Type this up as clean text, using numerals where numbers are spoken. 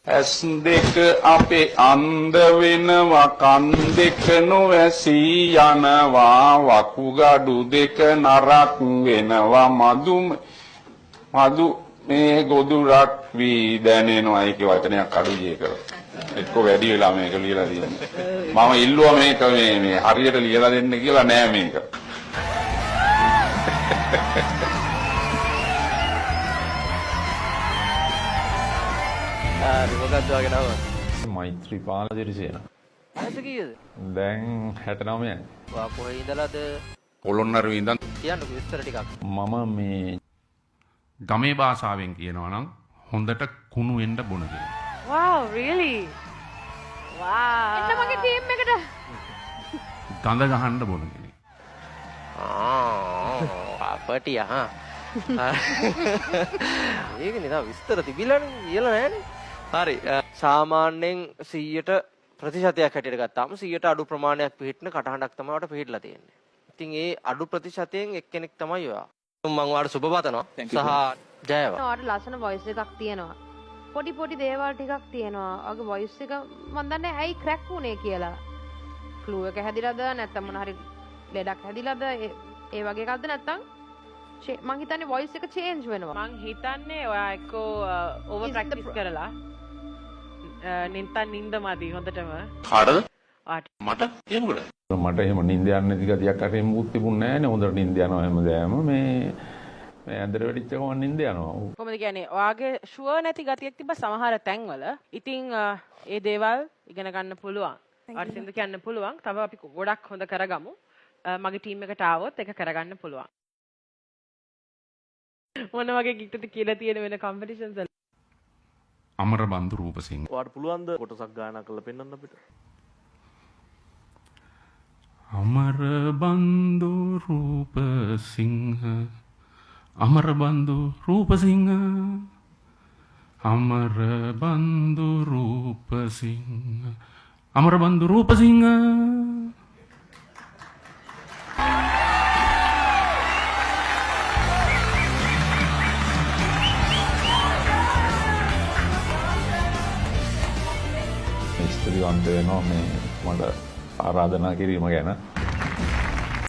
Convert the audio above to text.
ඇස් දෙක අපේ අන්ධ වෙනවා කන් දෙක නොවැසී යනවා වකුගඩු දෙක නරක් වෙනවා මදු මේ ගොදුරක් වී දැනෙනවා. ඒකේ වචනයක් අඩුයි ඒක. එක්ක වැඩි වෙලා මේක ලියලා තියෙන්නේ. මම ඉල්ලුවා මේක මේ හරියට ලියලා දෙන්න කියලා නෑ මේක. මොකක්ද වගේ නම? මෛත්‍රීපාල දිරිසේන. වයස කීයද? දැන් 69යි. ඔයා කොහේ ඉඳලාද? පොළොන්නරුවේ ඉඳන් කියන්නකෝ විස්තර ටිකක්. මම මේ ගමේ භාෂාවෙන් කියනවා නම් හොඳට කුණු වෙන්න බොන කෙනෙක්. Wow, really? Wow. එන්න මගේ ටීම් එකට. ගඳ ගහන්න බොන කෙනෙක්. අපටිය හා. ඒකනේ තා විස්තර තිබිලානේ කියලා නෑනේ. හරි. සාමාන්‍යයෙන් 100ට ප්‍රතිශතයක් හැටියට ගත්තාම 100ට අඩු ප්‍රමාණයක් පිළිහිටන කටහඬක් තමයි ඔයාලට පිළිහිටලා තියෙන්නේ. ඉතින් ඒ අඩු ප්‍රතිශතයෙන් එක්කෙනෙක් තමයි ඔයා. මම ඔයාලට සුබ පතනවා. සහ ජයවා. ඔයාලට ලස්සන වොයිස් එකක් තියෙනවා. පොඩි දේවල් ටිකක් තියෙනවා. ඔයාගේ වොයිස් එක මම දන්නේ ඇයි ක්‍රැක් වුනේ කියලා. ෆ්ලූ එක හැදිලාද නැත්නම් මොන හරි ලෙඩක් හැදිලාද ඒ වගේ එකක්ද නැත්නම් මං හිතන්නේ වොයිස් එක චේන්ජ් වෙනවා. මං හිතන්නේ ඔයා එක්කෝ ඕවර් ප්‍රැක්ටිස් කරලා නින්ද මදි හොඳටම. කාටද? ආට මට එහෙමද? මට එහෙම නිින්ද යන්නේ නැති ගතියක් අර එහෙම මුත් තිබුණේ නැහැ නේ. හොඳට නිින්ද යනවා හැමදාම. මේ ඇඳට වෙඩිච්ච ගමන් නිින්ද යනවා. කොහොමද කියන්නේ ඔයාගේ ෂුවර් නැති ගතියක් තිබ්බ සමහර තැන්වල. ඉතින් ඒ දේවල් ඉගෙන ගන්න පුළුවන්. ආට සින්දු කියන්න පුළුවන්. තව අපි ගොඩක් හොඳ කරගමු. මගේ ටීම් එකට ආවොත් ඒක කරගන්න පුළුවන්. මොන වගේ ගික්ටද කියලා තියෙන වෙන කම්පිටිෂන්ස් වල? අමරබන්දු රූපසිංහ. ඔයාලට පුළුවන් ද කොටසක් ගායනා කරලා පෙන්වන්න අපිට? අමරබන්දු රූපසිංහ අමරබන්දු රූපසිංහ අමරබන්දු රූපසිංහ අමරබන්දු රූපසිංහ. ස්තුතිවන්ත වෙනවා මේ මට ආරාධනා කිරීම ගැන.